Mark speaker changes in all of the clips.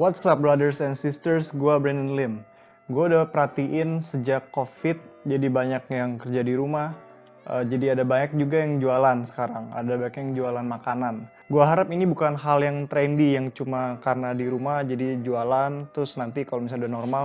Speaker 1: What's up brothers and sisters, gue Brandon Lim. Gue udah perhatiin sejak COVID, jadi banyak yang kerja di rumah. Jadi ada banyak juga yang jualan sekarang, ada banyak yang jualan makanan. Gue harap ini bukan hal yang trendy, yang cuma karena di rumah jadi jualan, terus nanti kalau misalnya udah normal,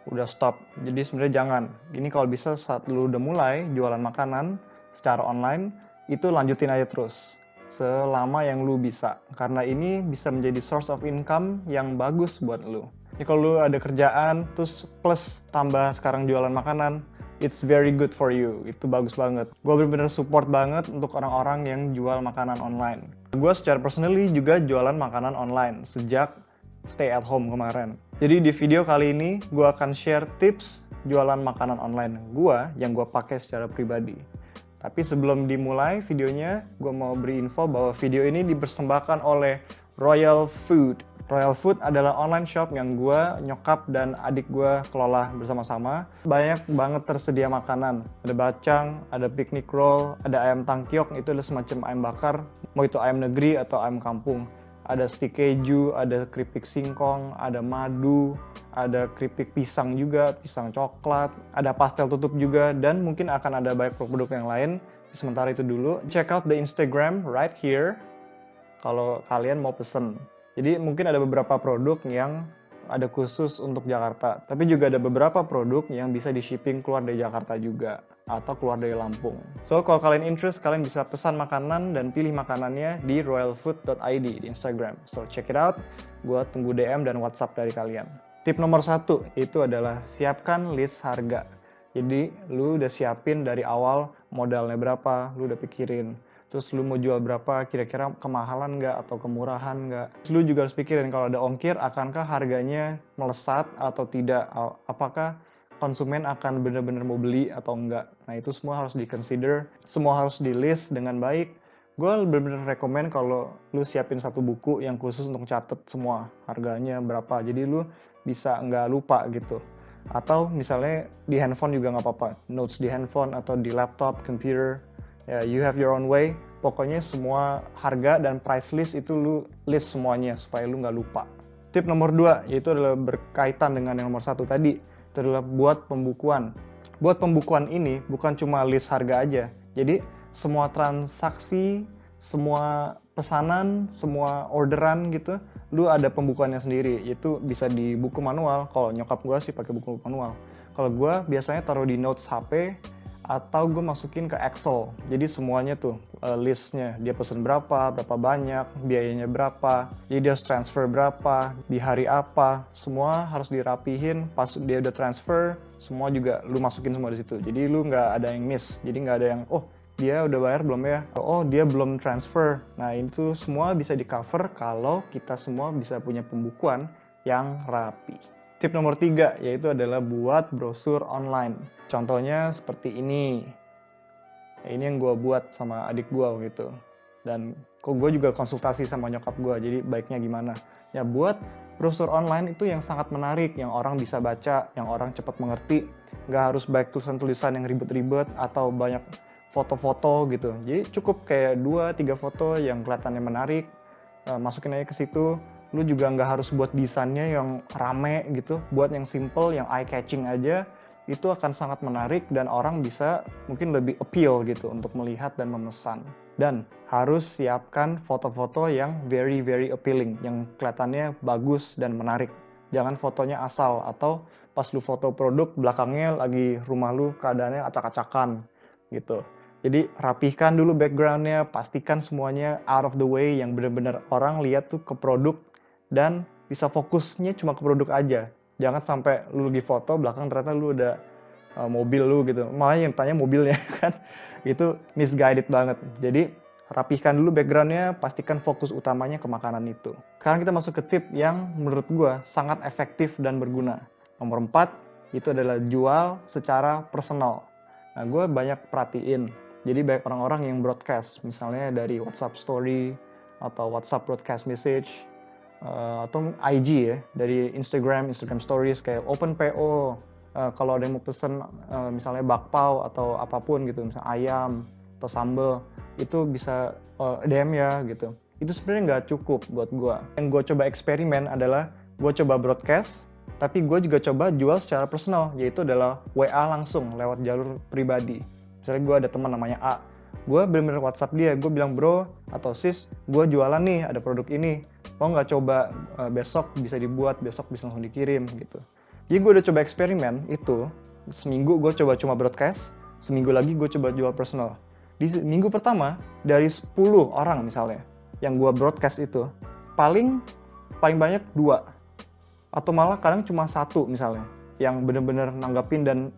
Speaker 1: udah stop. Jadi sebenarnya jangan. Ini kalau bisa saat lu udah mulai jualan makanan secara online, itu lanjutin aja terus selama yang lu bisa, karena ini bisa menjadi source of income yang bagus buat lu. Jadi kalau lu ada kerjaan terus plus tambah sekarang jualan makanan, it's very good for you, itu bagus banget. Gue bener-bener support banget untuk orang-orang yang jual makanan online. Gue secara personally juga jualan makanan online sejak stay at home kemarin. Jadi di video kali ini gue akan share tips jualan makanan online gue yang gue pakai secara pribadi. Tapi sebelum dimulai videonya, gue mau beri info bahwa video ini dipersembahkan oleh Royal Food. Royal Food adalah online shop yang gue, nyokap, dan adik gue kelola bersama-sama. Banyak banget tersedia makanan. Ada bacang, ada picnic roll, ada ayam tangkiok, itu adalah semacam ayam bakar. Mau itu ayam negeri atau ayam kampung. Ada stik keju, ada keripik singkong, ada madu, ada keripik pisang juga, pisang coklat, ada pastel tutup juga, dan mungkin akan ada banyak produk yang lain. Sementara itu dulu, check out the Instagram right here kalau kalian mau pesen. Jadi mungkin ada beberapa produk yang ada khusus untuk Jakarta, tapi juga ada beberapa produk yang bisa di shipping keluar dari Jakarta juga, atau keluar dari Lampung. So, kalau kalian interest, kalian bisa pesan makanan dan pilih makanannya di royalfood.id di Instagram. So, check it out. Gua tunggu DM dan WhatsApp dari kalian. Tip nomor 1 itu adalah siapkan list harga. Jadi, lu udah siapin dari awal modalnya berapa, lu udah pikirin. Terus lu mau jual berapa, kira-kira kemahalan nggak atau kemurahan nggak. Terus lu juga harus pikirin kalau ada ongkir, akankah harganya melesat atau tidak. Apakah konsumen akan benar-benar mau beli atau enggak. Nah itu semua harus di-consider, semua harus di-list dengan baik. Gue benar-benar rekomen kalau lu siapin satu buku yang khusus untuk catet semua harganya berapa. Jadi lu bisa nggak lupa gitu. Atau misalnya di handphone juga nggak apa-apa. Notes di handphone atau di laptop, computer. Ya, you have your own way. Pokoknya semua harga dan price list itu lu list semuanya supaya lu nggak lupa. Tip nomor 2 yaitu adalah berkaitan dengan yang nomor 1 tadi. Itu adalah buat pembukuan. Buat pembukuan ini bukan cuma list harga aja. Jadi semua transaksi, semua pesanan, semua orderan gitu, lu ada pembukuannya sendiri. Itu bisa di buku manual. Kalau nyokap gue sih pakai buku manual. Kalau gue biasanya taruh di notes HP, atau gue masukin ke Excel. Jadi semuanya tuh listnya, dia pesen berapa banyak, biayanya berapa, jadi dia harus transfer berapa, di hari apa, semua harus dirapihin. Pas dia udah transfer, semua juga lu masukin semua di situ. Jadi lu nggak ada yang miss, jadi nggak ada yang dia udah bayar belum ya? Oh dia belum transfer. Nah itu semua bisa di cover kalau kita semua bisa punya pembukuan yang rapi. Tip nomor 3 yaitu adalah buat brosur online. Contohnya seperti ini. Ini yang gue buat sama adik gue gitu. Dan kok gue juga konsultasi sama nyokap gue, jadi baiknya gimana. Ya buat brosur online itu yang sangat menarik, yang orang bisa baca, yang orang cepat mengerti. Nggak harus baik tulisan-tulisan yang ribet-ribet atau banyak foto-foto gitu. Jadi cukup kayak 2-3 foto yang kelihatannya menarik, masukin aja ke situ. Lu juga nggak harus buat desainnya yang rame gitu, buat yang simple, yang eye catching aja, itu akan sangat menarik dan orang bisa mungkin lebih appeal gitu untuk melihat dan memesan. Dan harus siapkan foto-foto yang very very appealing, yang kelihatannya bagus dan menarik. Jangan fotonya asal, atau pas lu foto produk belakangnya lagi rumah lu keadaannya acak-acakan gitu. Jadi rapihkan dulu backgroundnya, pastikan semuanya out of the way, yang benar-benar orang lihat tuh ke produk dan bisa fokusnya cuma ke produk aja. Jangan sampai lu lagi foto belakang ternyata lu udah mobil lu gitu, malah yang tanya mobilnya kan. Itu misguided banget. Jadi rapihkan dulu backgroundnya, pastikan fokus utamanya ke makanan itu. Sekarang kita masuk ke tip yang menurut gua sangat efektif dan berguna. Nomor 4 itu adalah jual secara personal. Nah gue banyak perhatiin, jadi banyak orang-orang yang broadcast, misalnya dari WhatsApp story atau WhatsApp broadcast message, atau IG ya, dari Instagram stories kayak open PO. Kalau ada yang mau pesen misalnya bakpao atau apapun gitu, misalnya ayam atau sambal, itu bisa DM ya gitu. Itu sebenarnya nggak cukup buat gue. Yang gue coba eksperimen adalah gue coba broadcast, tapi gue juga coba jual secara personal, yaitu adalah WA langsung lewat jalur pribadi. Misalnya gue ada teman namanya A, gue bener-bener WhatsApp dia, gue bilang, bro atau sis, gue jualan nih, ada produk ini, mau nggak coba, besok bisa dibuat, besok bisa langsung dikirim gitu. Jadi gue udah coba eksperimen itu, seminggu gue coba cuma broadcast, seminggu lagi gue coba jual personal. Di minggu pertama, dari 10 orang misalnya, yang gue broadcast itu, paling banyak 2, atau malah kadang cuma 1 misalnya, yang bener-bener nanggapin dan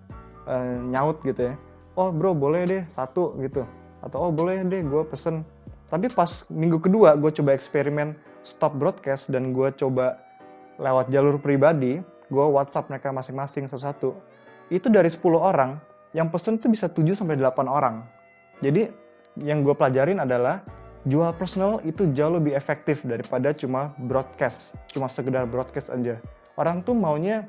Speaker 1: nyaut gitu ya. Oh bro boleh deh 1 gitu, atau oh boleh deh gue pesen. Tapi pas minggu kedua gue coba eksperimen stop broadcast dan gue coba lewat jalur pribadi, gue WhatsApp mereka masing-masing satu-satu. Itu dari 10 orang, yang pesen tuh bisa 7-8 orang. Jadi yang gue pelajarin adalah jual personal itu jauh lebih efektif daripada cuma broadcast, cuma sekedar broadcast aja. Orang tuh maunya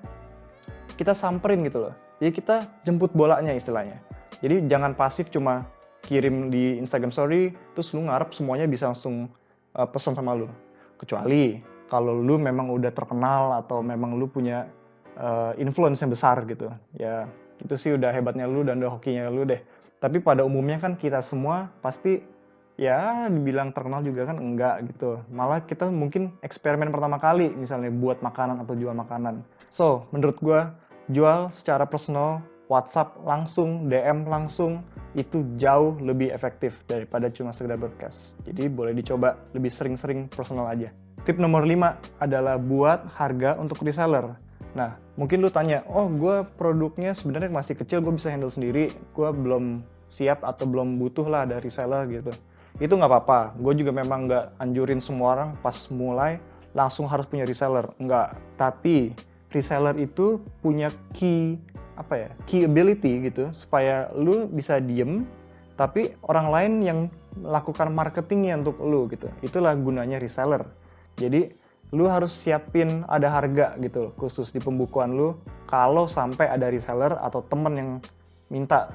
Speaker 1: kita samperin gitu loh. Jadi kita jemput bolanya istilahnya. Jadi jangan pasif cuma kirim di Instagram Story, terus lu ngarep semuanya bisa langsung pesan sama lu. Kecuali kalau lu memang udah terkenal atau memang lu punya influence yang besar gitu. Ya itu sih udah hebatnya lu dan udah hokinya lu deh. Tapi pada umumnya kan kita semua pasti ya dibilang terkenal juga kan enggak gitu. Malah kita mungkin eksperimen pertama kali misalnya buat makanan atau jual makanan. So, menurut gua jual secara personal, WhatsApp langsung, DM langsung, itu jauh lebih efektif daripada cuma sekedar broadcast. Jadi boleh dicoba lebih sering-sering personal aja. Tip nomor 5 adalah buat harga untuk reseller. Nah, mungkin lu tanya, oh gue produknya sebenarnya masih kecil, gue bisa handle sendiri, gue belum siap atau belum butuh lah dari reseller gitu. Itu nggak apa-apa, gue juga memang nggak anjurin semua orang pas mulai langsung harus punya reseller, nggak. Tapi reseller itu punya key ability gitu, supaya lu bisa diem, tapi orang lain yang melakukan marketingnya untuk lu gitu. Itulah gunanya reseller. Jadi lu harus siapin ada harga gitu khusus di pembukuan lu kalau sampai ada reseller atau temen yang minta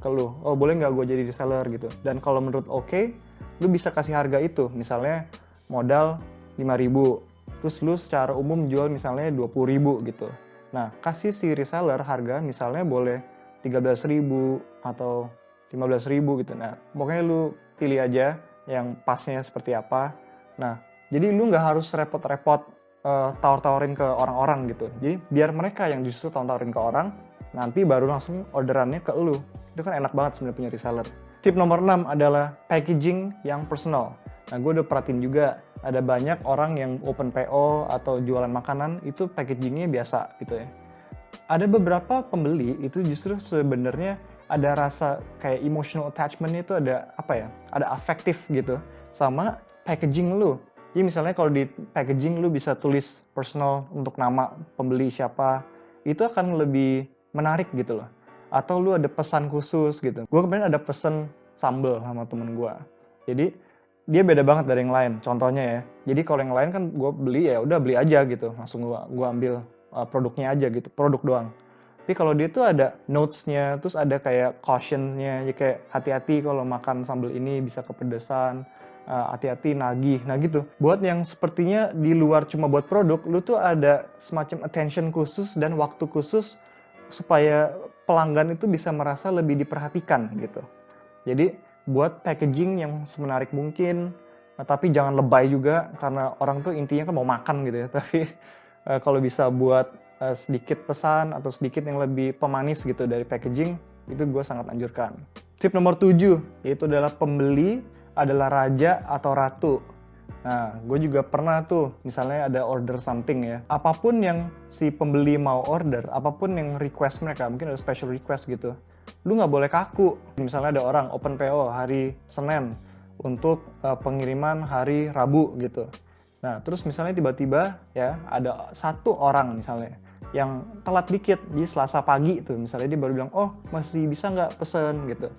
Speaker 1: ke lu, oh boleh nggak gue jadi reseller gitu. Dan kalau menurut oke, lu bisa kasih harga itu, misalnya modal 5.000, terus lu secara umum jual misalnya 20.000 gitu. Nah kasih si reseller harga misalnya boleh 13.000 atau 15.000 gitu. Nah pokoknya lu pilih aja yang pasnya seperti apa. Nah jadi lu nggak harus repot-repot tawar-tawarin ke orang-orang gitu. Jadi biar mereka yang justru tawar-tawarin ke orang, nanti baru langsung orderannya ke lu. Itu kan enak banget sebenarnya punya reseller. Tip nomor 6 adalah packaging yang personal. Nah gue udah perhatiin juga ada banyak orang yang open PO atau jualan makanan itu packagingnya biasa gitu ya. Ada beberapa pembeli itu justru sebenarnya ada rasa kayak emotional attachment itu ada ada afektif gitu sama packaging lu. Jadi misalnya kalau di packaging lu bisa tulis personal untuk nama pembeli siapa, itu akan lebih menarik gitu loh. Atau lu ada pesan khusus gitu. Gue kemarin ada pesen sambal sama temen gue. Jadi dia beda banget dari yang lain. Contohnya ya. Jadi kalau yang lain kan gue beli ya udah beli aja gitu. Langsung gue ambil produknya aja gitu, produk doang. Tapi kalau dia tuh ada notes-nya, terus ada kayak caution-nya, ya kayak hati-hati kalau makan sambal ini bisa kepedesan. Hati-hati nagih, nah gitu. Buat yang sepertinya di luar cuma buat produk, lu tuh ada semacam attention khusus dan waktu khusus supaya pelanggan itu bisa merasa lebih diperhatikan gitu. Jadi buat packaging yang semenarik mungkin, tapi jangan lebay juga karena orang tuh intinya kan mau makan gitu ya. Tapi kalau bisa buat sedikit pesan atau sedikit yang lebih pemanis gitu dari packaging, itu gue sangat anjurkan. Tip nomor 7 yaitu adalah pembeli adalah raja atau ratu. Nah, gue juga pernah tuh, misalnya ada order something ya. Apapun yang si pembeli mau order, apapun yang request mereka, mungkin ada special request gitu. Lu nggak boleh kaku. Misalnya ada orang open PO hari Senin untuk pengiriman hari Rabu gitu. Nah, terus misalnya tiba-tiba ya ada satu orang misalnya yang telat dikit, di Selasa pagi tuh misalnya dia baru bilang, oh masih bisa nggak pesen gitu.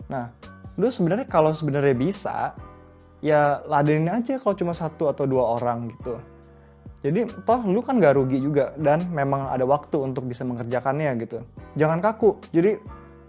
Speaker 1: Nah, lu sebenarnya kalau sebenarnya bisa, ya ladenin aja kalau cuma 1 atau 2 orang gitu. Jadi toh lu kan gak rugi juga dan memang ada waktu untuk bisa mengerjakannya gitu. Jangan kaku. Jadi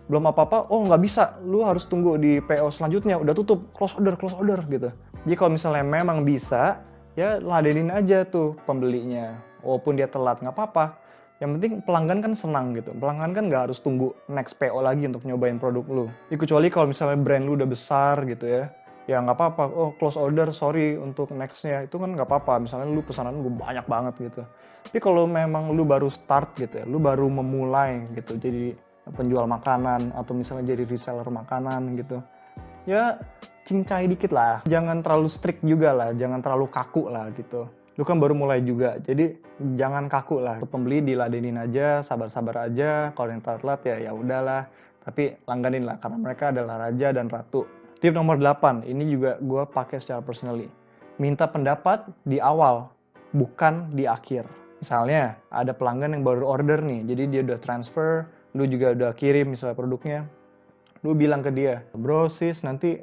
Speaker 1: belum apa-apa, oh nggak bisa, lu harus tunggu di PO selanjutnya, udah tutup, close order gitu. Jadi kalau misalnya memang bisa, ya ladenin aja tuh pembelinya. walaupun dia telat nggak apa-apa. Yang penting pelanggan kan senang gitu. Pelanggan kan nggak harus tunggu next PO lagi untuk nyobain produk lu. Ya, kecuali kalau misalnya brand lu udah besar gitu ya nggak apa-apa. Oh, close order, sorry untuk nextnya. Itu kan nggak apa-apa. Misalnya lu pesanan lu banyak banget gitu. Tapi kalau memang lu baru start gitu ya, lu baru memulai gitu, jadi penjual makanan atau misalnya jadi reseller makanan gitu, ya cincai dikit lah. Jangan terlalu strict juga lah, jangan terlalu kaku lah gitu. Lu kan baru mulai juga, jadi jangan kaku lah. Pembeli diladenin aja, sabar-sabar aja. Kalau yang telat-telat ya udahlah. Tapi langganin lah, karena mereka adalah raja dan ratu. Tip nomor 8, ini juga gue pakai secara personally. Minta pendapat di awal, bukan di akhir. Misalnya ada pelanggan yang baru order nih, jadi dia udah transfer, lu juga udah kirim misalnya produknya. Lu bilang ke dia, bro sis nanti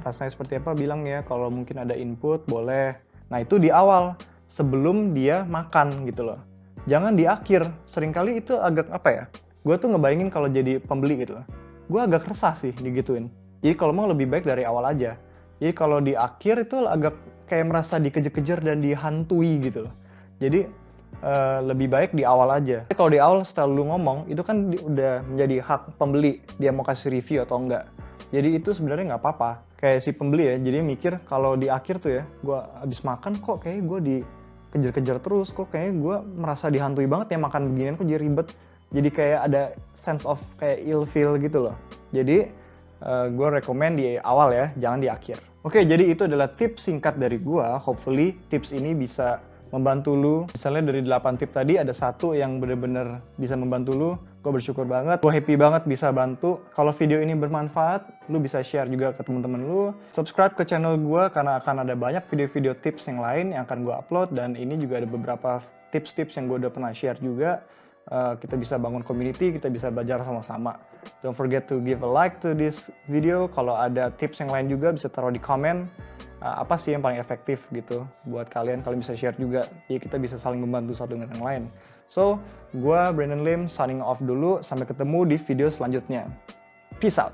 Speaker 1: rasanya seperti apa bilang ya, kalau mungkin ada input boleh. Nah itu di awal, sebelum dia makan gitu loh. Jangan di akhir, seringkali itu agak apa ya, gue tuh ngebayangin kalau jadi pembeli gitu loh. Gue agak resah sih digituin. Jadi kalau mau lebih baik dari awal aja. Jadi kalau di akhir itu agak kayak merasa dikejar-kejar dan dihantui gitu loh. Jadi lebih baik di awal aja. Tapi kalau di awal setelah lu ngomong, itu kan udah menjadi hak pembeli, dia mau kasih review atau enggak. Jadi itu sebenarnya nggak apa-apa. Kayak si pembeli ya, jadi mikir kalau di akhir tuh ya, gue abis makan kok kayak gue dikejar-kejar terus, kok kayak gue merasa dihantui banget ya makan beginian, kok jadi ribet. Jadi kayak ada sense of kayak ill feel gitu loh. Jadi gue rekomen di awal ya, jangan di akhir. Oke, jadi itu adalah tips singkat dari gue. Hopefully tips ini bisa membantu lu. Misalnya dari 8 tip tadi ada satu yang bener-bener bisa membantu lu. Gue bersyukur banget. Gue happy banget bisa bantu. Kalau video ini bermanfaat, lu bisa share juga ke teman-teman lu. Subscribe ke channel gue karena akan ada banyak video-video tips yang lain yang akan gue upload. Dan ini juga ada beberapa tips-tips yang gue udah pernah share juga. Kita bisa bangun community, kita bisa belajar sama-sama. Don't forget to give a like to this video. Kalau ada tips yang lain juga bisa taruh di komen. Apa sih yang paling efektif gitu buat kalian bisa share juga, ya kita bisa saling membantu satu dengan yang lain. So, gue Brandon Lim signing off dulu, sampai ketemu di video selanjutnya. Peace out.